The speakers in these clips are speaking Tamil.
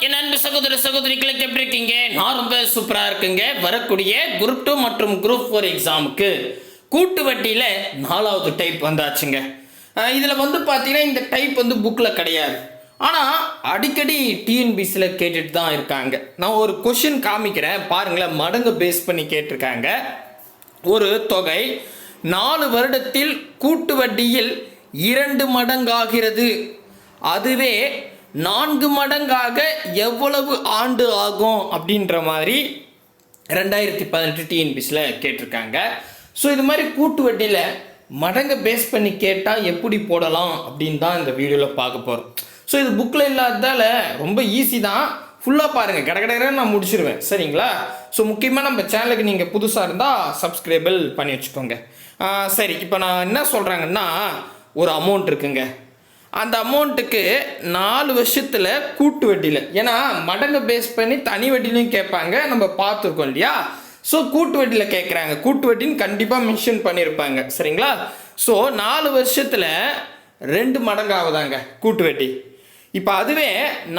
என் அன்பு சகோதர சகோதரிகளுக்கு எப்படி இருக்கீங்க? நான் ரொம்ப சூப்பரா இருக்குங்க. வரக்கூடிய குரூப் 2 மற்றும் குரூப் 4 எக்ஸாமுக்கு கூட்டு வட்டியில 4வது டைப் வந்தாச்சுங்க. இதுல பாத்தீங்கன்னா இந்த டைப் புக்ல கிடையாது. ஆனா அடிக்கடி டிஎன்பிசில கேட்டுட்டு தான் இருக்காங்க. நான் ஒரு கொஸ்டின் காமிக்கிறேன் பாருங்களேன். மடங்கு பேஸ் பண்ணி கேட்டிருக்காங்க. ஒரு தொகை 4 வருடத்தில் கூட்டு வட்டியில் 2 மடங்காகிறது. அதுவே 4 மடங்காக எவ்வளவு ஆண்டு ஆகும் அப்படின்ற மாதிரி 2018 டிஎன்பிசியில் கேட்டிருக்காங்க. ஸோ இது மாதிரி கூட்டு வட்டியில் மடங்கை பேஸ் பண்ணி கேட்டால் எப்படி போடலாம் அப்படின்னு தான் இந்த வீடியோவில் பார்க்க போகிறோம். ஸோ இது புக்கில் இல்லாததால் ரொம்ப ஈஸி தான். ஃபுல்லாக பாருங்கள், கடை நான் முடிச்சிருவேன். சரிங்களா? ஸோ முக்கியமாக நம்ம சேனலுக்கு நீங்கள் புதுசாக இருந்தால் சப்ஸ்கிரைபிள் பண்ணி வச்சுக்கோங்க. சரி, இப்போ நான் என்ன சொல்கிறாங்கன்னா, ஒரு அமௌண்ட் இருக்குங்க. அந்த அமௌண்ட்டுக்கு 4 வருஷத்தில் கூட்டு வட்டியில், ஏன்னா மடங்கை பேஸ் பண்ணி தனி வட்டிலையும் கேட்பாங்க, நம்ம பார்த்துருக்கோம் இல்லையா? ஸோ கூட்டு வட்டியில் கேட்குறாங்க. கூட்டு வட்டின்னு கண்டிப்பாக மென்ஷன் பண்ணியிருப்பாங்க. சரிங்களா? ஸோ 4 வருஷத்தில் 2 மடங்கு ஆகுதாங்க கூட்டு வட்டி. இப்போ அதுவே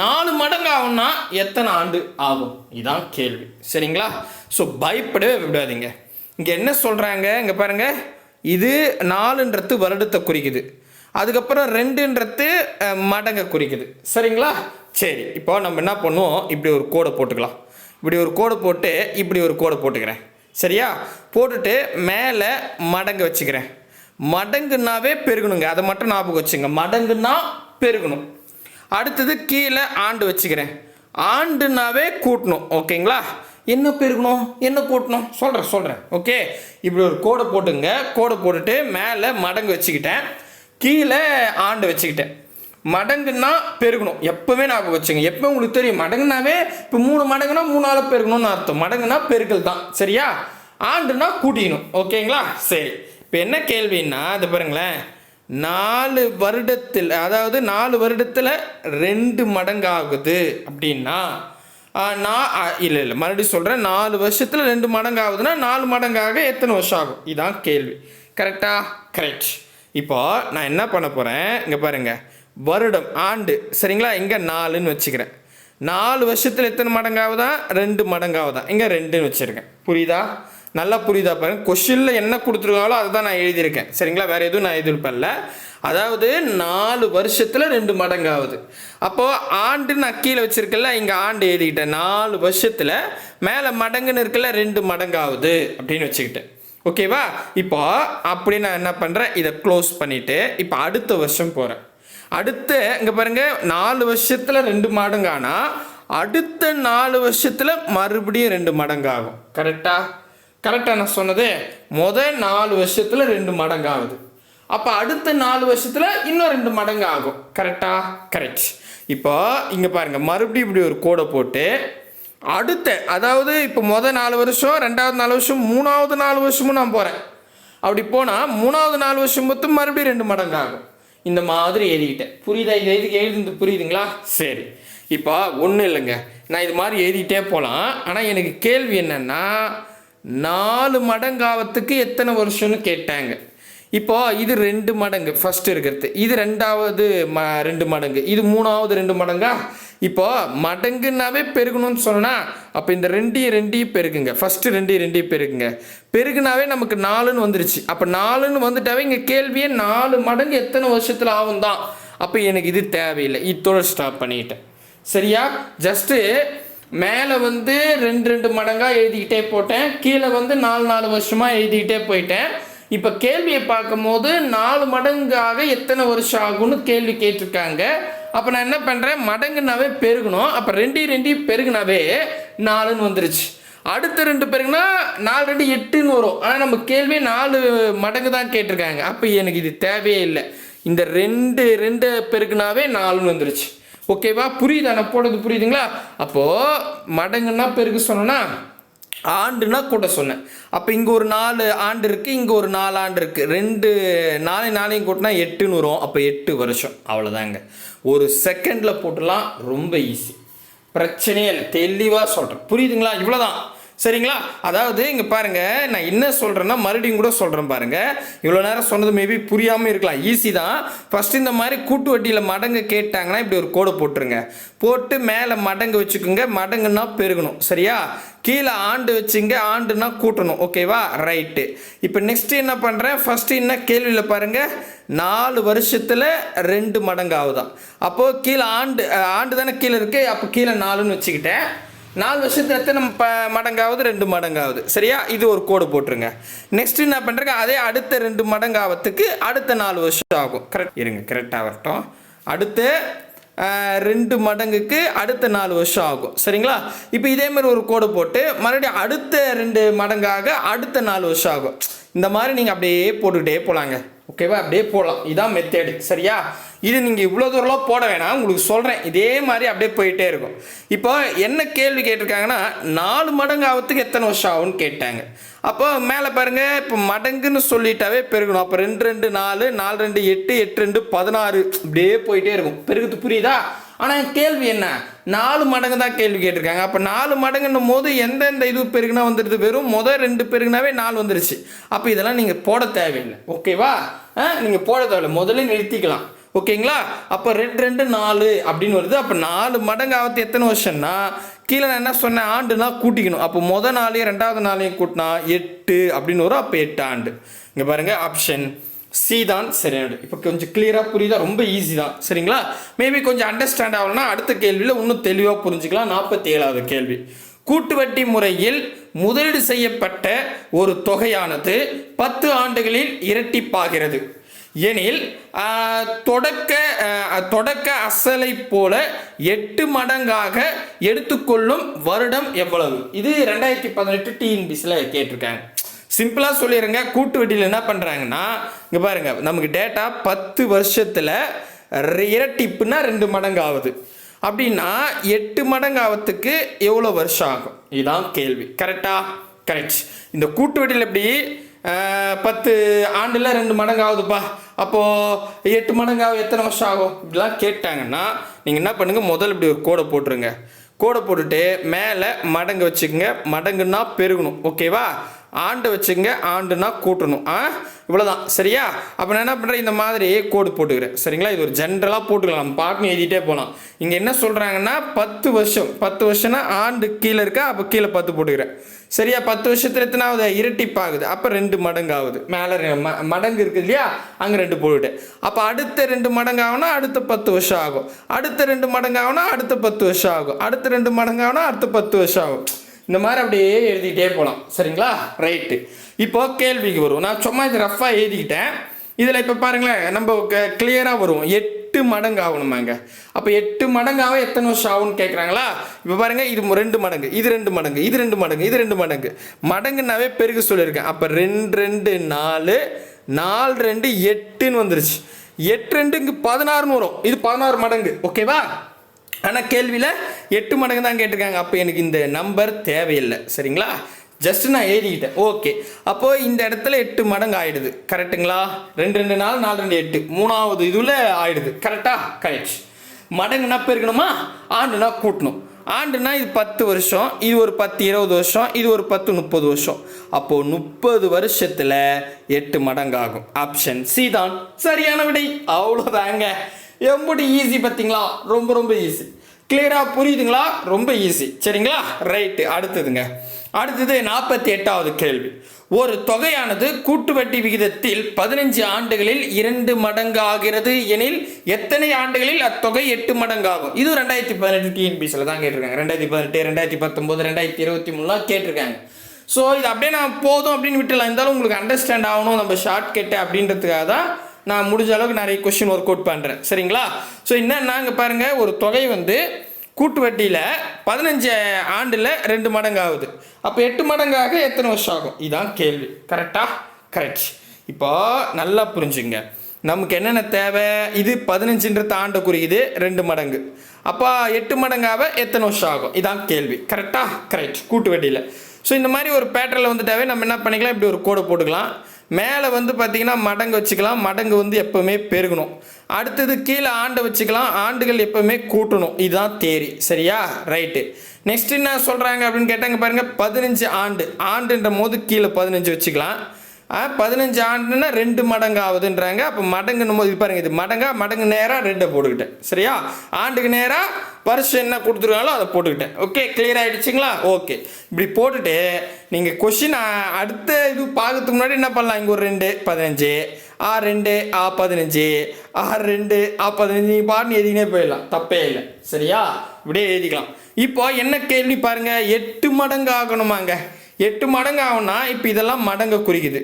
4 மடங்கு ஆகும்னா எத்தனை ஆண்டு ஆகும்? இதுதான் கேள்வி. சரிங்களா? ஸோ பயப்படவே விடாதீங்க. இங்கே என்ன சொல்கிறாங்க, இங்கே பாருங்கள். இது 4ன்றது வருடத்தை குறிக்குது, அதுக்கப்புறம் 2ன்றது மடங்கை குறிக்குது. சரிங்களா? சரி, இப்போ நம்ம என்ன பண்ணுவோம், இப்படி ஒரு கோடை போட்டுக்கலாம். இப்படி ஒரு கோடை போட்டு இப்படி ஒரு கோடை போட்டுக்கிறேன். சரியா? போட்டுட்டு மேலே மடங்கு வச்சுக்கிறேன். மடங்குனாவே பெருகணுங்க, அதை மட்டும் ஞாபகம் வச்சுங்க. மடங்குன்னா பெருகணும். அடுத்தது கீழே ஆண்டு வச்சுக்கிறேன். ஆண்டுனாவே கூட்டணும். ஓகேங்களா? என்ன பெருகணும் என்ன கூட்டணும் சொல்கிறேன். ஓகே, இப்படி ஒரு கோடை போட்டுங்க. கோடை போட்டுட்டு மேலே மடங்கு வச்சுக்கிட்டேன், கீழே ஆண்டு வச்சுக்கிட்டேன். மடங்குன்னா பெருகணும், எப்போவே ஞாபகம் வச்சுங்க. எப்போ உங்களுக்கு தெரியும் மடங்குனாவே இப்போ 3 மடங்குனா 3ஆல் பெருகணும்னு அர்த்தம். மடங்குனா பெருக்கல் தான். சரியா? ஆண்டுனா கூட்டிக்கணும். ஓகேங்களா? சரி, இப்போ என்ன கேள்வின்னா, அது பாருங்களேன். 4 வருடத்தில், அதாவது 4 வருடத்தில் 2 மடங்கு ஆகுது அப்படின்னா, இல்லை மறுபடியும் சொல்கிறேன். 4 வருஷத்தில் 2 மடங்கு ஆகுதுன்னா 4 மடங்காக எத்தனை வருஷம் ஆகும்? இதுதான் கேள்வி. கரெக்டா? கரெக்ட். இப்போ நான் என்ன பண்ண போகிறேன், இங்கே பாருங்கள். வருடம், ஆண்டு. சரிங்களா? இங்கே 4ன்னு வச்சுக்கிறேன். 4 வருஷத்தில் எத்தனை மடங்காகுதா? 2 மடங்காகுதா? இங்கே 2ன்னு வச்சுருக்கேன். புரியுதா? நல்லா புரியுதா பாருங்க. கொஷினில் என்ன கொடுத்துருக்காங்களோ அதுதான் நான் எழுதியிருக்கேன். சரிங்களா? வேறு எதுவும் நான் எதிர்ப்பல்ல. அதாவது 4 வருஷத்தில் 2 மடங்காகுது. அப்போது ஆண்டு நான் கீழே வச்சுருக்கல, இங்கே ஆண்டு எழுதிக்கிட்டேன். 4 வருஷத்தில் மேலே மடங்குன்னு இருக்கல, 2 மடங்காகுது அப்படின்னு வச்சுக்கிட்டேன். ஓகேவா? இப்போ அப்படி நான் என்ன பண்ணுறேன், இதை க்ளோஸ் பண்ணிவிட்டு இப்போ அடுத்த வருஷம் போகிறேன். அடுத்து இங்கே பாருங்கள், 4 வருஷத்தில் 2 மடங்கானா அடுத்த 4 வருஷத்தில் மறுபடியும் 2 மடங்கு ஆகும். கரெக்டாக நான் சொன்னது? முதல் 4 வருஷத்தில் 2 மடங்கு ஆகுது. அப்போ அடுத்த 4 வருஷத்தில் இன்னும் 2 மடங்கு ஆகும். கரெக்ட். இப்போ இங்கே பாருங்கள், மறுபடியும் இப்படி ஒரு கோடை போட்டு அடுத்த, அதாவது இப்போ முதல் 4 வருஷம், 2வது 4 வருஷம், 3வது 4 வருஷமும் நான் போகிறேன். அப்படி போனால் 3வது 4 வருஷம் மொத்தம் மறுபடியும் 2 மடங்கு ஆகும். இந்த மாதிரி எழுதிக்கிட்டேன். புரியுதா? இது எழுதி புரியுதுங்களா? சரி, இப்போ ஒன்றும் இல்லைங்க, நான் இது மாதிரி எழுதிட்டே போகலாம். ஆனால் எனக்கு கேள்வி என்னென்னா, 4 மடங்காவத்துக்கு எத்தனை வருஷம்னு கேட்டாங்க. இப்போ இது 2 மடங்கு ஃபஸ்ட்டு இருக்கிறது, இது 2வது 2 மடங்கு, இது 3வது 2 மடங்கா? இப்போ மடங்குனாவே பெருகணும்னு சொன்னால் அப்போ இந்த 2 பெருக்குங்க. ஃபஸ்ட்டு 2 பெருக்குங்க. பெருகுனாவே நமக்கு 4ன்னு வந்துருச்சு. அப்போ 4ன்னு வந்துட்டாவே இங்கே கேள்வியே 4 மடங்கு எத்தனை வருஷத்தில் ஆகும் தான். அப்போ எனக்கு இது தேவையில்லை, இதோட ஸ்டாப் பண்ணிக்கிட்டேன். சரியா? ஜஸ்ட்டு மேலே 2 மடங்காக எழுதிக்கிட்டே போட்டேன், கீழே 4 வருஷமாக எழுதிக்கிட்டே போயிட்டேன். இப்போ கேள்வியை பார்க்கும்போது 4 மடங்காக எத்தனை வருஷம் ஆகும்னு கேள்வி கேட்டிருக்காங்க. அப்போ நான் என்ன பண்ணுறேன், மடங்குனாவே பெருகணும். அப்போ 2 பெருகுனாவே 4ன்னு வந்துருச்சு. அடுத்த 2 பெருகுனா 4 2 8ன்னு வரும். ஆனால் நம்ம கேள்வி 4 மடங்கு தான் கேட்டிருக்காங்க. அப்போ எனக்கு இது தேவையே இல்லை. இந்த 2 பெருகுனாவே 4ன்னு வந்துருச்சு. ஓகேவா? புரியுதா? நான் போடுறது புரியுதுங்களா? அப்போது மடங்குன்னா பெருகு சொன்னோன்னா, ஆண்டுனா கூட சொன்னேன். அப்போ இங்கே ஒரு 4 ஆண்டு இருக்குது, இங்கே ஒரு 4 ஆண்டு இருக்குது. 2 4 கூட்டினா 8ன்னு வரும். அப்போ 8 வருஷம். அவ்வளோதாங்க. ஒரு செகண்டில் போட்டுலாம். ரொம்ப ஈஸி, பிரச்சனையே இல்லை. தெளிவாக சொல்கிறேன். புரியுதுங்களா? இவ்வளோதான். சரிங்களா? அதாவது இங்கே பாருங்கள், நான் என்ன சொல்கிறேன்னா மறுபடியும் கூட சொல்கிறேன் பாருங்கள். இவ்வளோ நேரம் சொன்னது மேபி புரியாமல் இருக்கலாம். ஈஸி தான். ஃபஸ்ட்டு இந்த மாதிரி கூட்டு வட்டியில் மடங்கு கேட்டாங்கன்னா இப்படி ஒரு கோடு போட்டுருங்க. போட்டு மேலே மடங்கு வச்சுக்கோங்க. மடங்குன்னா பெருகணும். சரியா? கீழே ஆண்டு வச்சுங்க. ஆண்டுனா கூட்டணும். ஓகேவா? ரைட்டு. இப்போ நெக்ஸ்ட்டு என்ன பண்ணுறேன், ஃபஸ்ட்டு என்ன கேள்வியில் பாருங்கள், 4 வருஷத்தில் 2 மடங்கு ஆகுதான். அப்போது கீழே ஆண்டு தானே கீழே இருக்குது. அப்போ கீழே 4ன்னு வச்சுக்கிட்டேன். 4 வருஷத்துல எத்தனை மடங்காவது? 2 மடங்காவது. சரியா? இது ஒரு கோடு போட்டுருங்க. நெக்ஸ்ட் என்ன பண்ணுறேங்க, அதே அடுத்த 2 மடங்காவதுக்கு அடுத்த 4 வருஷம் ஆகும். கரெக்ட் இருங்க, கரெக்டாக வரட்டும். அடுத்த 2 மடங்குக்கு அடுத்த 4 வருஷம் ஆகும். சரிங்களா? இப்போ இதே மாதிரி ஒரு கோடு போட்டு மறுபடியும் அடுத்த 2 மடங்காக அடுத்த 4 வருஷம் ஆகும். இந்த மாதிரி நீங்கள் அப்படியே போட்டுக்கிட்டே போகலாங்க. ஓகேவா? அப்படியே போகலாம். இதான் மெத்தேடு. சரியா? இது நீங்கள் இவ்வளோ தூரம்லாம் போட வேணாம், உங்களுக்கு சொல்கிறேன். இதே மாதிரி அப்படியே போயிட்டே இருக்கும். இப்போ என்ன கேள்வி கேட்டிருக்காங்கன்னா 4 மடங்கு ஆகிறதுக்கு எத்தனை வருஷம் ஆகும்னு கேட்டாங்க. அப்போ மேலே பாருங்கள், இப்போ மடங்குன்னு சொல்லிட்டாவே பெருகணும். அப்போ 2 2 4, 4 2 8, 8 2 16, இப்படியே போயிட்டே இருக்கும். பெருகுது. புரியுதா? ஆனால் கேள்வி என்ன, 4 மடங்கு தான் கேள்வி கேட்டிருக்காங்க. அப்போ 4 மடங்குன்னும் போது எந்தெந்த இது பெருகுனா வந்துடுது? வெறும் முதல் 2 பெருகுனாவே 4 வந்துருச்சு. அப்போ இதெல்லாம் நீங்கள் போட தேவையில்லை. ஓகேவா? நீங்கள் போட தேவையில்லை, முதல்ல நிறுத்திக்கலாம். ஓகேங்களா? அப்போ 2 2 4 அப்படின்னு வருது. அப்போ 4 மடங்கு ஆகிறது எத்தனை வருஷம்னா, கீழே நான் என்ன சொன்னேன், ஆண்டுனா கூட்டிக்கணும். அப்போ முதல் 4 2வது 4 கூட்டினா 8 அப்படின்னு வரும். அப்போ 8 ஆண்டு. இங்கே பாருங்கள், ஆப்ஷன் சி தான் சரியானது. இப்போ கொஞ்சம் கிளியராக புரியுதா? ரொம்ப ஈஸி தான். சரிங்களா? மேபி கொஞ்சம் அண்டர்ஸ்டாண்ட் ஆகணும்னா அடுத்த கேள்வியில் இன்னும் தெளிவாக புரிஞ்சுக்கலாம். 47வது கேள்வி. கூட்டு வட்டி முறையில் முதலீடு செய்யப்பட்ட ஒரு தொகையானது 10 ஆண்டுகளில் இரட்டிப்பாகிறது எனில் தொடக்க அசலை போல 8 மடங்காக எடுத்துக்கொள்ளும் வருடம் எவ்வளவு? இது 2018 டிஎன்பிசியில் கேட்டிருக்காங்க. சிம்பிளாக சொல்லிடுங்க. கூட்டு வட்டியில் என்ன பண்ணுறாங்கன்னா, இங்கே பாருங்கள், நமக்கு டேட்டா 10 வருஷத்தில் இரட்டிப்புனா 2 மடங்கு ஆகுது. அப்படின்னா 8 மடங்கு ஆகிறதுக்கு எவ்வளோ வருஷம் ஆகும்? இதுதான் கேள்வி. கரெக்டா? கரெக்ட். இந்த கூட்டு வட்டியில் எப்படி 10 ஆண்டில் 2 மடங்கு ஆகுதுப்பா, அப்போது 8 மடங்கு ஆகும், எத்தனை வருஷம் ஆகும்? இப்படிலாம் கேட்டாங்கன்னா நீங்கள் என்ன பண்ணுங்கள், முதல்ல இப்படி ஒரு கோடை போட்டுருங்க. கோடை போட்டுட்டு மேலே மடங்கு வச்சுக்கோங்க. மடங்குன்னா பெருகணும். ஓகேவா? ஆண்டு வச்சுங்க. ஆண்டுனா கூட்டணும். இவ்வளோதான். சரியா? அப்போ நான் என்ன பண்ணுறேன், இந்த மாதிரி கோடு போட்டுக்கிறேன். சரிங்களா? இது ஒரு ஜென்ரலாக போட்டுக்கலாம். நம்ம பாட்டுன்னு எழுதிட்டே போகலாம். இங்கே என்ன சொல்கிறாங்கன்னா 10 வருஷம். 10 வருஷம்னா ஆண்டு கீழே இருக்கா, அப்போ கீழே 10 போட்டுக்கிறேன். சரியா? 10 வருஷத்துல எத்தனை ஆகுது? இரட்டிப்பாகுது. அப்போ 2 மடங்கு ஆகுது. மேலே மடங்கு இருக்குது இல்லையா, அங்கே 2 போட்டுவிட்டேன். அப்போ அடுத்த 2 மடங்கு ஆகுனா அடுத்த 10 வருஷம் ஆகும். அடுத்த 2 மடங்கு ஆகுனா அடுத்த 10 வருஷம் ஆகும். அடுத்த 2 மடங்கு ஆகுனா அடுத்த 10 வருஷம் ஆகும். இந்த மாதிரி அப்படியே எழுதிக்கிட்டே போகலாம். சரிங்களா? ரைட்டு. இப்போ கேள்விக்கு வரும். நான் சும்மா இது ரஃபாக எழுதிக்கிட்டேன். இதில் இப்போ பாருங்களேன், நம்ம கிளியராக வரும். 8 மடங்கு ஆகணுமாங்க. அப்போ 8 மடங்காக எத்தனை வருஷம் ஆகும்னு கேட்குறாங்களா? இப்போ பாருங்கள், இது 2 மடங்கு, இது 2 மடங்கு, இது 2 மடங்கு, இது 2 மடங்கு. மடங்குனாவே பெருகு சொல்லியிருக்கேன். அப்போ 2 2 4, 4 2 8ன்னு வந்துருச்சு. 8 2 இங்கே 16ன்னு வரும். இது 16 மடங்கு. ஓகேவா? ஆனால் கேள்வியில் 8 மடங்கு தான் கேட்டிருக்காங்க. அப்போ எனக்கு இந்த நம்பர் தேவையில்லை. சரிங்களா? ஜஸ்ட் நான் எழுதிக்கிட்டேன். ஓகே. அப்போது இந்த இடத்துல 8 மடங்கு ஆகிடுது. கரெக்டுங்களா? 2 2 4, 4 2 8, 3வது இதில் ஆகிடுது. கரெக்டா? கரெக்ட். மடங்குனா பெருக்கணுமா, ஆண்டுனா கூட்டணும். ஆண்டுனா இது 10 வருஷம், இது ஒரு 10 20 வருஷம், இது ஒரு 10 30 வருஷம். அப்போது 30 வருஷத்தில் 8 மடங்கு ஆகும். ஆப்ஷன் சி தான் சரியான விடை. அவ்வளோதாங்க. எப்படி ஈஸி பார்த்தீங்களா? ரொம்ப ரொம்ப ஈஸி. கிளியராக புரியுதுங்களா? ரொம்ப ஈஸி. சரிங்களா? ரைட்டு. அடுத்தது 48வது கேள்வி. ஒரு தொகையானது கூட்டு வட்டி விகிதத்தில் 15 ஆண்டுகளில் 2 மடங்கு ஆகிறது எனில் எத்தனை ஆண்டுகளில் அத்தொகை 8 மடங்கு ஆகும்? இது 2018 டிஎன்பிசியில் தான் கேட்டிருக்காங்க. 2018, 2019, 2023 கேட்டிருக்காங்க. ஸோ இது அப்படியே நான் போதும் அப்படின்னு விட்டுலாம். இருந்தாலும் உங்களுக்கு அண்டர்ஸ்டாண்ட் ஆகணும், நம்ம ஷார்ட் கட்டு அப்படின்றதுக்காக தான் நான் முடிஞ்ச அளவுக்கு நிறைய கொஸ்டின் ஒர்க் அவுட் பண்ணுறேன். சரிங்களா? ஸோ என்னன்னா இங்கே பாருங்கள், ஒரு தொகை வந்து கூட்டு வட்டியில் 15 ஆண்டில் 2 மடங்கு ஆகுது. அப்போ 8 மடங்காக எத்தனை வருஷம் ஆகும்? இதுதான் கேள்வி. கரெக்டா? கரெக்ட். இப்போ நல்லா புரிஞ்சுங்க, நமக்கு என்னென்ன தேவை? இது 15ன்றது ஆண்டு குறிக்குது, 2 மடங்கு. அப்போ 8 மடங்காக எத்தனை வருஷம் ஆகும்? இதான் கேள்வி. கரெக்டா? கரெக்ட். கூட்டு வட்டியில். ஸோ இந்த மாதிரி ஒரு பேட்டர்னில் வந்துட்டாவே நம்ம என்ன பண்ணிக்கலாம், இப்படி ஒரு கோடை போட்டுக்கலாம். மேலே வந்து பார்த்தீங்கன்னா மடங்கு வச்சுக்கலாம், மடங்கு வந்து எப்போவுமே பெருகணும். அடுத்தது கீழே ஆண்டு வச்சுக்கலாம், ஆண்டுகள் எப்போவுமே கூட்டணும். இதுதான் தேரி. சரியா? ரைட்டு. நெக்ஸ்ட் என்ன சொல்கிறாங்க அப்படின்னு கேட்டாங்க பாருங்கள், 15 ஆண்டு. ஆண்டுன்ற போது கீழே 15 வச்சுக்கலாம். 15 ஆண்டுன்னா 2 மடங்கு ஆகுதுன்றாங்க. அப்போ மடங்குன்னும் போது இது பாருங்கள், இது மடங்கு நேராக 2 போட்டுக்கிட்டேன். சரியா? ஆண்டுக்கு நேராக வருஷம் என்ன கொடுத்துருக்காங்களோ அதை போட்டுக்கிட்டேன். Okay, clear ஆகிடுச்சிங்களா? ஓகே, இப்படி போட்டுட்டு நீங்கள் கொஷின் அடுத்த இது பார்க்கறதுக்கு முன்னாடி என்ன பண்ணலாம், இங்கே ஒரு 2 15 2 15 2 15 நீங்கள் பாட்டு எழுதினே போயிடலாம், தப்பே இல்லை. சரியா? இப்படியே எழுதிக்கலாம். இப்போ என்ன கேள்வி பாருங்கள், 8 மடங்கு ஆகணுமாங்க. 8 மடங்கு ஆகும்னா இப்போ இதெல்லாம் மடங்கு குறிக்குது.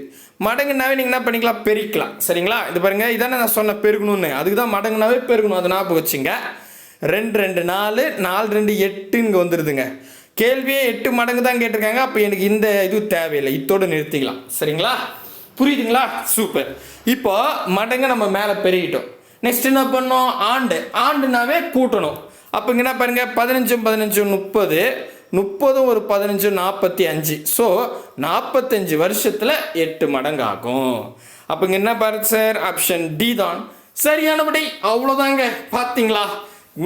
மடங்குனாவே நீங்கள் என்ன பண்ணிக்கலாம், பெருக்கலாம். சரிங்களா? இது பாருங்கள், இதானே நான் சொன்ன பெருகணும்னு, அதுக்கு தான் மடங்குனாவே பெருகணும். அது ஞாபகம் வச்சுங்க. 2 2 4 4 2 8 இங்கே வந்துடுதுங்க. கேள்வியே 8 மடங்கு தான் கேட்டிருக்காங்க. அப்போ எனக்கு இந்த இது தேவையில்லை, இதோடு நிறுத்திக்கலாம். சரிங்களா? புரியுதுங்களா? சூப்பர். இப்போ மடங்கு நம்ம மேலே பெருகிட்டோம். நெக்ஸ்ட் என்ன பண்ணோம், ஆண்டுனாவே கூட்டணும். அப்போ இங்கே என்ன பாருங்கள், 15 15 30 30 ஒரு 15 45. ஸோ 45 வருஷத்தில் 8 மடங்கு ஆகும். அப்போ இங்கே என்ன பாருங்க சார், ஆப்ஷன் டி தான் சரியானபடி. அவ்வளோதாங்க. பார்த்தீங்களா?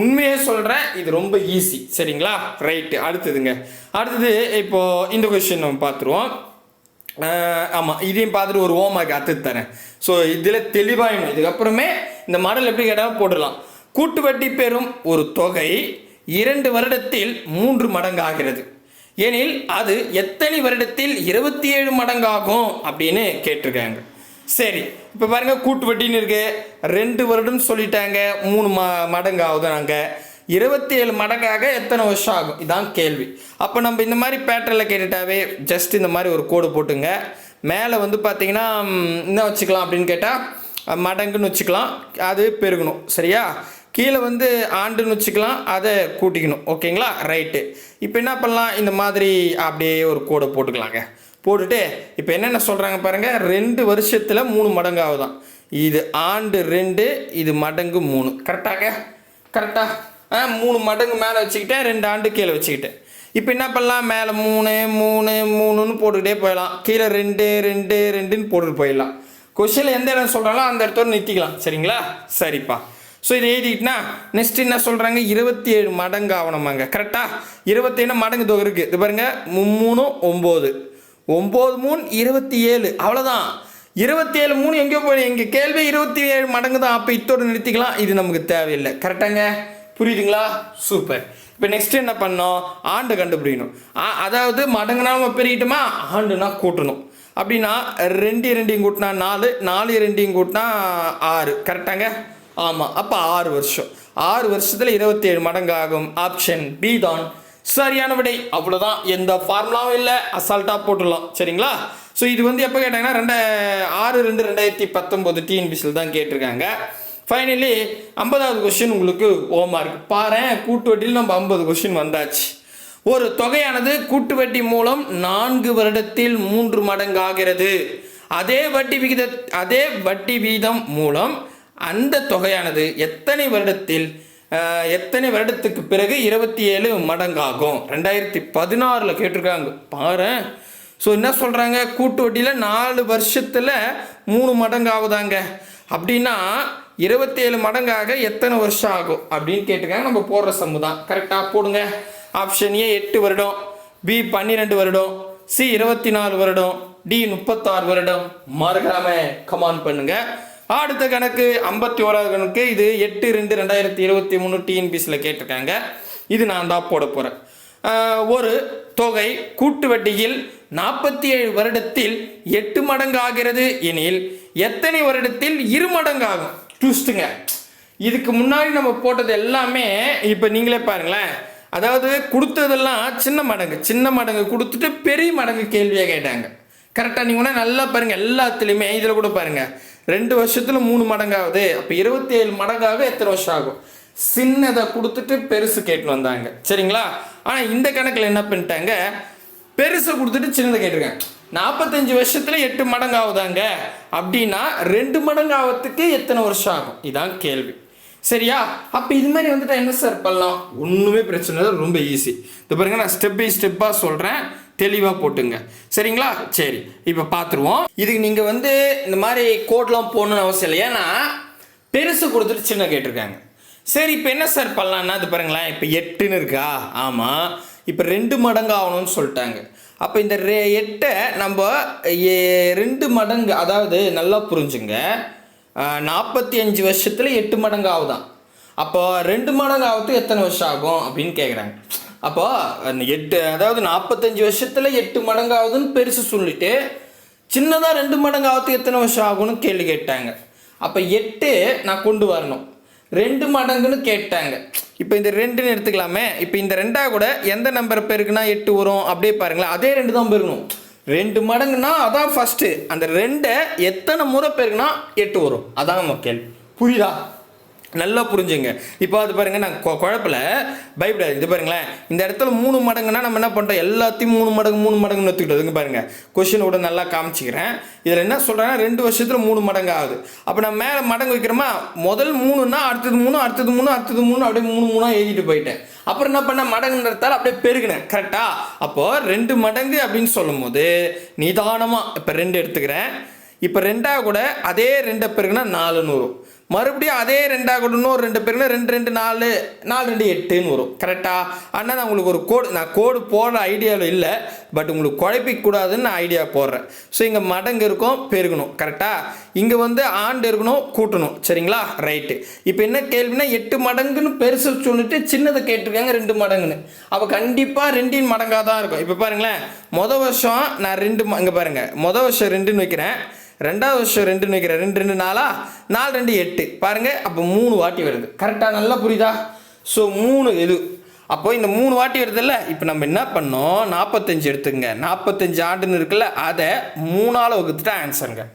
உண்மையே சொல்கிறேன், இது ரொம்ப ஈஸி. சரிங்களா? ரைட்டு. அடுத்தது இப்போது இந்த கொஸ்டின் நம்ம பார்த்துருவோம். ஆமாம், இதையும் பார்த்துட்டு ஒரு ஹோம்வொர்க் அத்து தரேன். ஸோ இதில் தெளிவாக இதுக்கப்புறமே இந்த மாடல் எப்படி கேட்டாலும் போடலாம். கூட்டு வட்டி பெறும் ஒரு தொகை 2 வருடத்தில் 3 மடங்கு ஆகிறது எனில் அது எத்தனை வருடத்தில் 27 மடங்காகும் அப்படின்னு கேட்டிருக்காங்க. சரி, இப்போ பாருங்க, கூட்டு வட்டின்னு இருக்கு, 2 வருடம் சொல்லிட்டாங்க, 3 மடங்கு ஆகுது. நாங்கள் 27 மடங்காக எத்தனை வருஷம் ஆகும், இதான் கேள்வி. அப்போ நம்ம இந்த மாதிரி பேட்டர்னில் கேட்டுட்டாவே ஜஸ்ட் இந்த மாதிரி ஒரு கோடு போட்டுங்க. மேலே வந்து பார்த்தீங்கன்னா என்ன வச்சுக்கலாம் அப்படின்னு கேட்டால் மடங்குன்னு வச்சுக்கலாம், அது பெருகணும். சரியா? கீழே வந்து ஆண்டுன்னு வச்சுக்கலாம், அதை கூட்டிக்கணும். ஓகேங்களா? ரைட்டு. இப்போ என்ன பண்ணலாம், இந்த மாதிரி அப்படியே ஒரு கோடை போட்டுக்கலாங்க. போட்டுட்டு இப்போ என்னென்ன சொல்கிறாங்க பாருங்கள், 2 வருஷத்தில் 3 மடங்கு ஆகுதான். இது ஆண்டு 2, இது மடங்கு 3. கரெக்டாக 3 மடங்கு மேலே வச்சுக்கிட்டேன், 2 ஆண்டு கீழே வச்சுக்கிட்டேன். இப்போ என்ன பண்ணலாம், மேலே 3 3 3ன்னு போட்டுக்கிட்டே போயிடலாம், கீழே 2 2 2ன்னு போட்டுட்டு போயிடலாம். கொஸ்டினில் எந்த இடம் சொல்கிறாங்களோ அந்த இடத்தோடு நிறுத்திக்கலாம். சரிங்களா? சரிப்பா. ஸோ இதை எழுதிக்கிட்டா நெக்ஸ்ட் என்ன சொல்கிறாங்க, 27 மடங்கு ஆகணுமாங்க. கரெக்டாக 27 மடங்கு தொகை இருக்குது. இது பாருங்கள், 3 9 9 3 27. அவ்வளோதான். 27 3 எங்கேயோ போய் எங்கள் கேள்வி 27 மடங்கு தான். அப்போ இத்தோடு நிறுத்திக்கலாம், இது நமக்கு தேவையில்லை. கரெக்டாங்க? புரியுதுங்களா? சூப்பர். இப்போ நெக்ஸ்ட் என்ன பண்ணோம், ஆண்டு கண்டுபிடிக்கணும். அதாவது மடங்குனா நம்ம பெருகிட்டோமா, ஆண்டுனா கூட்டணும். அப்படின்னா 2 2 கூட்டினா 4 4 2 கூட்டினா 6. கரெக்டாங்க? ஆமாம். அப்போ 6 வருஷம். 6 வருஷத்தில் 27 மடங்கு ஆகும். ஆப்ஷன் பி தான் சரியான விடை. அவ்வளோதான், எந்த ஃபார்முலாவும் இல்லை, அசால்ட்டாக போட்டுடலாம். சரிங்களா? ஸோ இது வந்து எப்போ கேட்டாங்கன்னா 6/2/2019 டிஎன்பிசியில் தான் கேட்டிருக்காங்க. ஃபைனலி 50வது கொஸ்டின் உங்களுக்கு ஹோம்வொர்க். பாரு, கூட்டு வட்டியில் நம்ம 50 கொஸ்டின் வந்தாச்சு. ஒரு தொகையானது கூட்டு வட்டி மூலம் 4 வருடத்தில் 3 மடங்கு ஆகிறது. அதே வட்டி வீதம் மூலம் அந்த தொகையானது எத்தனை வருடத்துக்கு பிறகு 27 மடங்காகும். 2016 கேட்டிருக்காங்க பாரு. ஸோ என்ன சொல்கிறாங்க, கூட்டு வட்டியில் 4 வருஷத்தில் 3 மடங்கு ஆகுதாங்க. அப்படின்னா 27 மடங்காக எத்தனை வருஷம் ஆகும் அப்படின்னு கேட்டிருக்காங்க. நம்ம போடுற சம்மு தான். கரெக்டாக போடுங்க. ஆப்ஷன் ஏ 8 வருடம், பி 12 வருடம், சி 24 வருடம், டி 36 வருடம். மறக்காம கமெண்ட் பண்ணுங்க. அடுத்த கணக்கு 51வது கணக்கு. இது 8/2/2023 டிஎன்பிசியில் கேட்டிருக்காங்க. இது நான் தான் போட போகிறேன். ஒரு தொகை கூட்டு வட்டியில் 47 வருடத்தில் 8 மடங்கு ஆகிறது எனில் எத்தனை வருடத்தில் 2 மடங்கு ஆகும்? ட்விஸ்ட்டுங்க. இதுக்கு முன்னாடி நம்ம போட்டது எல்லாமே இப்போ நீங்களே பாருங்களேன். அதாவது கொடுத்ததெல்லாம் சின்ன மடங்கு கொடுத்துட்டு பெரிய மடங்கு கேள்வியாக கேட்டாங்க. கரெக்டாக நீங்கள் நல்லா பாருங்கள், எல்லாத்துலேயுமே இதில் கூட பாருங்கள், 2 வருஷத்தில் 3 மடங்காகுது. அப்போ 27 மடங்காக எத்தனை வருஷம் ஆகும்? சின்னதை கொடுத்துட்டு பெருசு கேட்டு வந்தாங்க. சரிங்களா? ஆனால் இந்த கணக்கில் என்ன பண்ணிட்டாங்க, பெருசை கொடுத்துட்டு சின்னதை கேட்டிருக்காங்க. 45 வருஷத்தில் 8 மடங்கு ஆகுதாங்க. அப்படின்னா 2 மடங்கு ஆகிறதுக்கு எத்தனை வருஷம் ஆகும்? இதான் கேள்வி. சரியா? அப்போ இது மாதிரி வந்துட்டு என்ன சார் பண்ணலாம்? ஒன்றுமே பிரச்சனை இல்லை, ரொம்ப ஈஸி. இது பாருங்க, நான் ஸ்டெப் பை ஸ்டெப்பாக சொல்கிறேன், தெளிவாக போட்டுங்க. சரிங்களா? சரி, இப்போ பார்த்துருவோம். இதுக்கு நீங்கள் வந்து இந்த மாதிரி கோட்லாம் போடணும்னு அவசியம் இல்லை, ஏன்னா பெருசு கொடுத்துட்டு சின்ன கேட்டிருக்காங்க. சரி, இப்போ என்ன சார் பண்ணலான்னா அது பாருங்களேன், இப்போ 8ன்னு இருக்கா? ஆமாம், இப்போ 2 மடங்கு ஆகணும்னு சொல்லிட்டாங்க. அப்போ இந்த 8ஐ நம்ம 2 மடங்கு, அதாவது நல்லா புரிஞ்சுங்க, 45 வருஷத்தில் 8 மடங்கு ஆகுதான். அப்போ 2 மடங்கு ஆகுது எத்தனை வருஷம் ஆகும் அப்படின்னு கேட்குறாங்க. அப்போ அந்த 8, அதாவது 45 வருஷத்தில் 8 மடங்கு ஆகுதுன்னு பெருசு சொல்லிட்டு சின்னதாக 2 மடங்கு ஆகுது எத்தனை வருஷம் ஆகும்னு கேள்வி கேட்டாங்க. அப்போ 8 நான் கொண்டு வரணும், 2 மடங்குன்னு கேட்டாங்க. இப்போ இந்த 2ன்னு எடுத்துக்கலாமே. இப்போ இந்த 2ஆ கூட எந்த நம்பர் பெருக்குன்னா 8 வரும்? அப்படியே பாருங்களேன், அதே 2 தான் பெருக்கணும். 2 மடங்குன்னா அதான் ஃபஸ்ட்டு. அந்த 2ஐ எத்தனை முறை பெருக்குன்னா 8 வரும்? அதான் நம்ம கேள்வி. புரியுதா? நல்லா புரிஞ்சுங்க. இப்போ அது பாருங்கள், நான் குழப்பில் பயப்படாது. இது பாருங்களேன், இந்த இடத்துல 3 மடங்குன்னா நம்ம என்ன பண்ணுறோம், எல்லாத்தையும் 3 மடங்குன்னு எடுத்துக்கிட்டோம். பாருங்கள், கொஷின் கூட நல்லா காமிச்சிக்கிறேன். இதில் என்ன சொல்கிறேன்னா 2 வருஷத்தில் 3 மடங்கு ஆகுது. அப்போ நம்ம மேலே மடங்கு வைக்கிறோமா, முதல் 3ன்னா அடுத்தது 3, அடுத்தது 3, அடுத்தது 3, அப்படியே 3 எழுதிட்டு போயிட்டேன். அப்புறம் என்ன பண்ண, மடங்குன்றதால அப்படியே பெருகினேன். கரெக்டா? அப்போது 2 மடங்கு அப்படின்னு சொல்லும் போது நிதானமாக இப்போ 2 எடுத்துக்கிறேன். இப்போ 2ஆ கூட அதே 2 பெருக்குன்னா 4ன்னு வரும். மறுபடியும் அதே 2ஆ கூட இன்னொரு 2 பெருக்குன்னா 2 2 4, 4 2 8ன்னு வரும். கரெக்டாக? ஆனால் நான் உங்களுக்கு ஒரு கோடு, நான் கோடு போடுற ஐடியாவில் இல்லை, பட் உங்களுக்கு குழப்பிக்கூடாதுன்னு நான் ஐடியா போடுறேன். ஸோ இங்கே மடங்கு இருக்கும், பெருகணும். கரெக்டாக? இங்கே வந்து ஆண்டு இருக்கணும், கூட்டணும். சரிங்களா? ரைட்டு. இப்போ என்ன கேள்வினா 8 மடங்குன்னு பெருசு சொல்லிட்டு சின்னதை கேட்டிருக்காங்க 2 மடங்குன்னு. அப்போ கண்டிப்பாக 2 மடங்காக தான் இருக்கும். இப்போ பாருங்களேன், மொதல் வருஷம் நான் 2, இங்கே பாருங்கள், மொதல் வருஷம் 2ன்னு வைக்கிறேன், 2ஆவது வருஷம் 2ன்னு வைக்கிறேன், 2 2 4, 4 2 8 பாருங்கள். அப்போ 3 வாட்டி வருது. கரெக்டாக? நல்லா புரியுதா? ஸோ 3 இது. அப்போ இந்த 3 வாட்டி வருதுல்ல. இப்போ நம்ம என்ன பண்ணோம், 45 எடுத்துங்க. 45 ஆண்டுன்னு இருக்குல்ல, அதை 3ஆல் வகுத்துட்டா ஆன்சருங்க.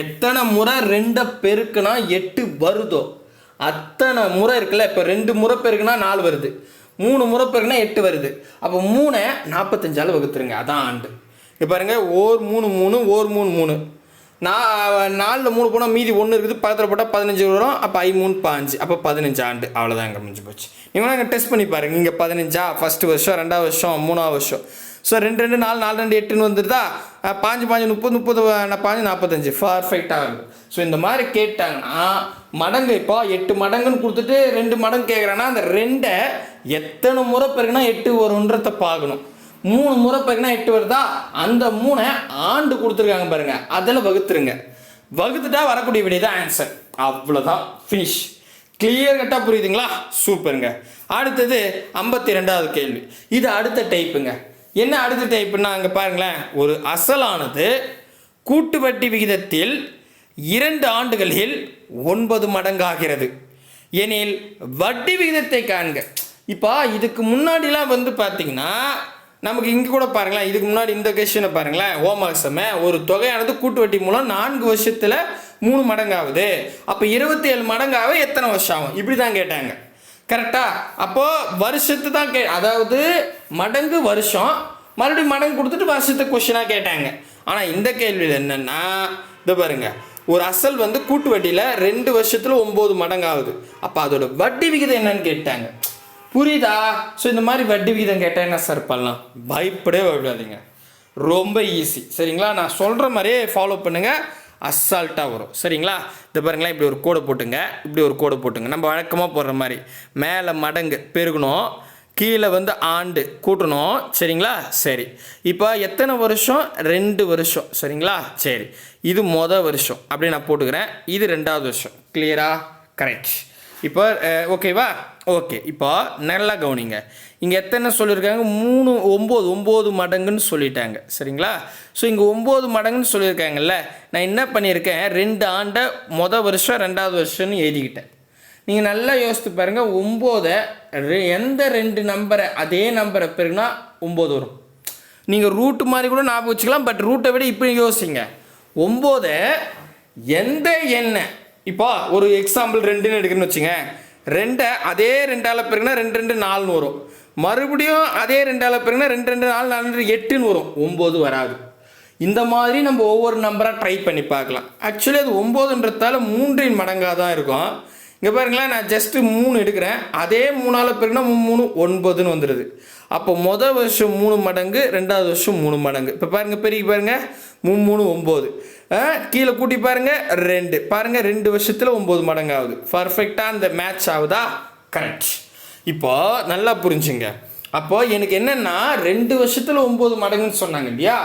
எத்தனை முறை 2 பெருக்குனா 8 வருதோ அத்தனை முறை இருக்குல்ல. இப்போ 2 முறை பெருக்குனா 4 வருது, 3 முறை பெருக்குனா 8 வருது. அப்போ 3ஐ 45ஆல் வகுத்துருங்க, அதான் ஆண்டு. இப்போ பாருங்கள், ஓர் 3 3, ஓர் 3 3, 4ல் 3 போனால் மீதி 1 இருக்குது, பக்கத்தில் போட்டால் 15 வரும். அப்போ 3 5, அப்போ 15 ஆண்டு. அவ்வளோதான், இங்கே முடிஞ்சு போச்சு. நீங்களும் இங்கே டெஸ்ட் பண்ணி பாருங்கள். இங்கே 15ஆ ஃபஸ்ட்டு வருஷம், 2ஆவது வருஷம், 3ஆவது வருஷம். ஸோ 2 2 4, 4 2 8ன்னு வந்துருதா? 5 5 30, 30 5 45 பர்ஃபெக்டாக இருக்குது. ஸோ இந்த மாதிரி கேட்டாங்கன்னா மடங்கு, இப்போ 8 மடங்குன்னு கொடுத்துட்டு 2 மடங்கு கேட்குறேன்னா அந்த 2ஐ எத்தனை முறை பெருக்குன்னா 8 வரும்ன்றத பார்க்கணும். 3 முறை பெருக்குனா 8 வருதா? அந்த 3ஐ ஆண்டு கொடுத்துருக்காங்க பாருங்க, அதில் வகுத்துருங்க. வகுத்துட்டா வரக்கூடிய விடை தான் ஆன்சர். அவ்வளோதான், ஃபினிஷ். கிளியர் கட்டாக புரியுதுங்களா? சூப்பருங்க. அடுத்தது 52வது கேள்வி. இது அடுத்த டைப்புங்க. என்ன அடுத்த டைப்புன்னா, அங்கே பாருங்களேன், ஒரு அசலானது கூட்டு வட்டி விகிதத்தில் 2 ஆண்டுகளில் 9 மடங்காகிறது எனில் வட்டி விகிதத்தை காண்க. இப்போ இதுக்கு முன்னாடிலாம் வந்து பார்த்தீங்கன்னா நமக்கு இங்கே கூட பாருங்களேன், இதுக்கு முன்னாடி இந்த கொஸ்டினை பாருங்களேன், ஓமாசமே ஒரு தொகையானது கூட்டு வட்டி மூலம் 4 வருஷத்தில் 3 மடங்காகுது, அப்போ 27 மடங்காக எத்தனை வருஷம் ஆகும்? இப்படி தான் கேட்டாங்க. கரெக்டா? அப்போது வருஷத்து தான் அதாவது மடங்கு வருஷம், மறுபடியும் மடங்கு கொடுத்துட்டு வருஷத்தை கொஸ்டினாக கேட்டாங்க. ஆனால் இந்த கேள்வியில் என்னென்னா, இது பாருங்க, ஒரு அசல் வந்து கூட்டு வட்டியில் 2 வருஷத்தில் 9 மடங்காகுது. அப்போ அதோட வட்டி விகிதம் என்னன்னு கேட்டாங்க. புரியுதா? ஸோ இந்த மாதிரி வட்டி விகிதம் கேட்டால் என்ன சார் பண்ணலாம்? பயப்படவே விடாதீங்க, ரொம்ப ஈஸி. சரிங்களா? நான் சொல்கிற மாதிரியே ஃபாலோ பண்ணுங்கள், அசால்ட்டாக வரும். சரிங்களா? இதை பாருங்களேன், இப்படி ஒரு கோடை போட்டுங்க, இப்படி ஒரு கோடை போட்டுங்க. நம்ம வழக்கமாக போடுற மாதிரி மேலே மடங்கு பெருகணும், கீழே வந்து ஆண்டு கூட்டணும். சரிங்களா? சரி, இப்போ எத்தனை வருஷம்? 2 வருஷம். சரிங்களா? சரி, இது மொதல் வருஷம் அப்படி நான் போட்டுக்கிறேன், இது 2ஆவது வருஷம். கிளியரா? கரெக்ட். இப்போ ஓகேவா? ஓகே. இப்போ நல்லா கவனிங்க, இங்கே எத்தனை சொல்லியிருக்காங்க? 3 9 மடங்குன்னு சொல்லிட்டாங்க. சரிங்களா? ஸோ இங்கே 9 மடங்குன்னு சொல்லியிருக்காங்கல்ல, நான் என்ன பண்ணியிருக்கேன், 2 ஆண்டை மொதல் வருஷம் 2ஆவது வருஷம்னு எழுதிக்கிட்டேன். நீங்கள் நல்லா யோசித்து பாருங்கள், 9 எந்த 2 நம்பரை அதே நம்பரை பெருக்குனா 9 வரும். நீங்கள் ரூட்டு மாதிரி கூட ஞாபகம் வச்சுக்கலாம், பட் ரூட்டை விட இப்படி யோசிங்க. 9 எந்த எண்ணை, இப்போ ஒரு எக்ஸாம்பிள் 2ன்னு எடுக்கணும்னு வச்சுங்க, 2 அதே 2ஆல் பெருக்குனா 2 2 4ன்னு வரும். மறுபடியும் அதே 2ஆல் பெருக்குனா 2 2 4 4 8ன்னு வரும். 9 வராது. இந்த மாதிரி நம்ம ஒவ்வொரு நம்பராக ட்ரை பண்ணி பார்க்கலாம். ஆக்சுவலி அது 9ன்றதால 3 மடங்காக தான் இருக்கும். இங்கே பாருங்களேன், நான் ஜஸ்ட்டு 3 எடுக்கிறேன். அதே 3ஆல் பெருக்குனா 3 9ன்னு வந்துடுது. அப்போ மொதல் வருஷம் 3 மடங்கு, ரெண்டாவது வருஷம் 3 மடங்கு. இப்போ பாருங்கள், பெருக்கி பாருங்கள், 3 9. கீழே கூட்டி பாருங்கள் 2. பாருங்கள் 2 வருஷத்தில் 9 மடங்கு ஆகுது. பர்ஃபெக்டாக அந்த மேட்ச் ஆகுதா? கரெக்ட். இப்போ நல்லா புரிஞ்சுங்க. அப்போ எனக்கு என்னென்னா 2 வருஷத்தில் 9 மடங்குன்னு சொன்னாங்க இல்லையா,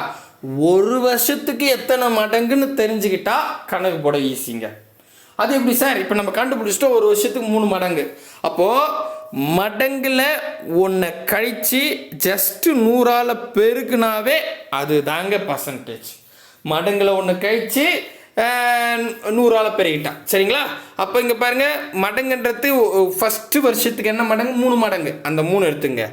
ஒரு வருஷத்துக்கு எத்தனை மடங்குன்னு தெரிஞ்சுக்கிட்டா கணக்கு போட ஈஸிங்க. அது எப்படி சார்? இப்போ நம்ம கண்டுபிடிச்சிட்டோம் ஒரு வருஷத்துக்கு 3 மடங்கு. அப்போது மடங்கில் ஒன்றை கழித்து ஜஸ்ட்டு 100ஆல் பெருக்குனாவே அது தாங்க பர்சன்டேஜ். மடங்கில் ஒன்று கழித்து 100ஆல் பெருகிட்டான், சரிங்களா? அப்போ இங்கே பாருங்கள், மடங்குன்றது ஃபஸ்ட்டு வருஷத்துக்கு என்ன மடங்கு? 3 மடங்கு. அந்த 3 எடுத்துங்க.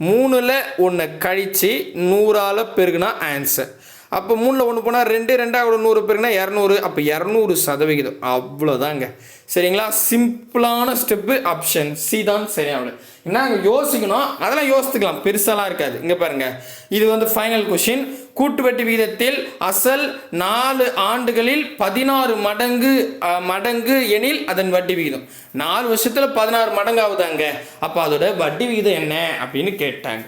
3ல் ஒன்று கழித்து 100ஆல் பெருகுனா ஆன்சர். அப்போ 3ல் 1 போனால் 2, 2ஆல் 100 பெருகுனா 200. அப்போ 200%. அவ்வளோதாங்க, சரிங்களா? சிம்பிளான ஸ்டெப்பு ஆப்ஷன் சி தான் சரியானது. என்ன அங்கே யோசிக்கணும், அதெல்லாம் யோசித்துக்கலாம், பெருசாலாம் இருக்காது. இங்கே பாருங்கள், இது வந்து ஃபைனல் கொஷின். கூட்டு வட்டி விகிதத்தில் அசல் 4 ஆண்டுகளில் 16 மடங்கு எனில் அதன் வட்டி விகிதம். 4 வருஷத்தில் 16 மடங்கு ஆகுதாங்க. அப்போ அதோட வட்டி விகிதம் என்ன அப்படின்னு கேட்டாங்க.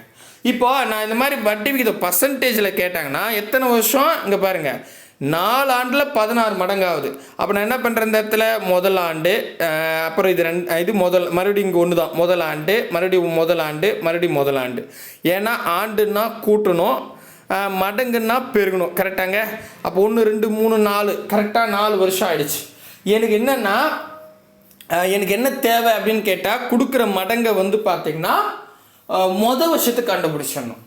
இப்போ நான் இந்த மாதிரி வட்டி விகிதம் பர்சன்டேஜில் கேட்டாங்கன்னா எத்தனை வருஷம்? இங்கே பாருங்கள், 4 ஆண்டில் 16 மடங்கு ஆகுது. அப்போ நான் என்ன பண்ணுறேன், இந்த இடத்துல முதல் ஆண்டு, அப்புறம் இது மறுபடியும் இங்கே ஒன்று தான், முதல் ஆண்டு, மறுபடியும் முதல் ஆண்டு, மறுபடியும் முதல் ஆண்டு. ஏன்னா ஆண்டுன்னா கூட்டணும், மடங்குன்னா பெருகணும், கரெக்டாங்க? அப்போ 1 2 3 4, கரெக்டாக 4 வருஷம் ஆயிடுச்சு. எனக்கு என்னென்னா, எனக்கு என்ன தேவை அப்படின்னு கேட்டால், கொடுக்குற மடங்கை வந்து பார்த்திங்கன்னா மொதல் வருஷத்துக்கு கண்டுபிடிச்சிடணும்.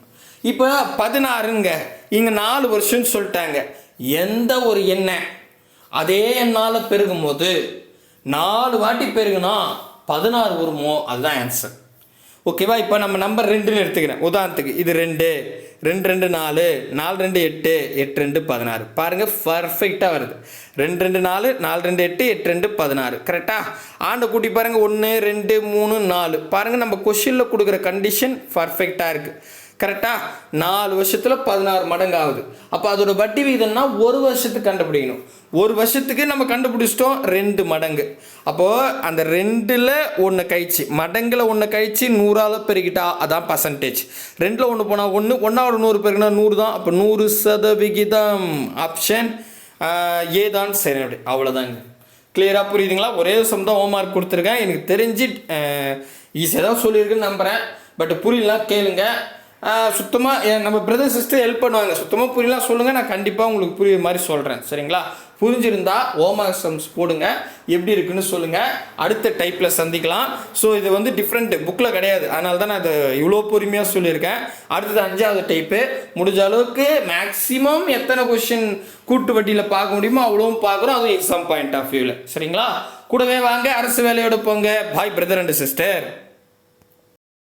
இப்போ 16ங்க, இங்கே 4 வருஷம்னு சொல்லிட்டாங்க. எந்த ஒரு எண்ணெய் அதே எண்ணால் பெருகும் போது 4 வாட்டி பெருகுனா 16 வருமோ, அதுதான் ஆன்சர். ஓகேவா? இப்போ நம்ம நம்பர் 2ன்னு எடுத்துக்கிறேன் உதாரணத்துக்கு. இது 2 2 2 4 4 2 8 8 2 16. பாருங்கள், பர்ஃபெக்டாக வருது. 2 2 4 4 2 8 8 2 16. கரெக்டாக ஆண்டை கூட்டி பாருங்கள், 1 2 3 4. பாருங்கள், நம்ம கொஷினில் கொடுக்குற கண்டிஷன் பர்ஃபெக்டாக இருக்குது. கரெக்டாக 4 வருஷத்தில் 16 மடங்கு ஆகுது. அப்போ அதோட வட்டி விகிதம்னா ஒரு வருஷத்துக்கு கண்டுபிடிக்கணும். ஒரு வருஷத்துக்கு நம்ம கண்டுபிடிச்சிட்டோம் 2 மடங்கு. அப்போது அந்த 2ல் 1 கழிச்சு, மடங்கில் 1 கழிச்சு 100ஆல் பெருகிட்டா அதான் பர்சன்டேஜ். 2ல் 1 போனால் 1, 1ஆல் 100 பெருகினா 100 தான். அப்போ 100%. ஆப்ஷன் ஏ தான் சரி. அவ்வளோதாங்க. கிளியராக புரியுதுங்களா? ஒரே சம் தான் ஹோம் மார்க் கொடுத்துருக்கேன். எனக்கு தெரிஞ்சு ஈஸியாக தான் சொல்லியிருக்குன்னு நம்புகிறேன். பட் புரியலாம் கேளுங்க. சுத்தமாக நம்ம பிரதர் சிஸ்டர் ஹெல்ப் பண்ணுவாங்க. சுத்தமாக புரியலாம் சொல்லுங்கள், நான் கண்டிப்பாக உங்களுக்கு புரியுற மாதிரி சொல்கிறேன், சரிங்களா? புரிஞ்சிருந்தா ஹோம்ஒர்க் சம்ஸ் போடுங்க, எப்படி இருக்குன்னு சொல்லுங்கள். அடுத்த டைப்பில் சந்திக்கலாம். ஸோ இது வந்து டிஃப்ரெண்ட் புக்கில் கிடையாது, அதனால தான் நான் இதை இவ்வளோ பொறுமையாக சொல்லியிருக்கேன். அடுத்தது 5வது டைப்பு. முடிஞ்ச அளவுக்கு மேக்ஸிமம் எத்தனை கொஷின் கூட்டு வட்டியில் பார்க்க முடியுமோ அவ்வளோவும் பார்க்குறோம், அதுவும் எக்ஸாம் பாயிண்ட் ஆஃப் வியூவில், சரிங்களா? கூடவே வாங்க, அரசு வேலையோடு போங்க. பாய் பிரதர் அண்ட் சிஸ்டர்.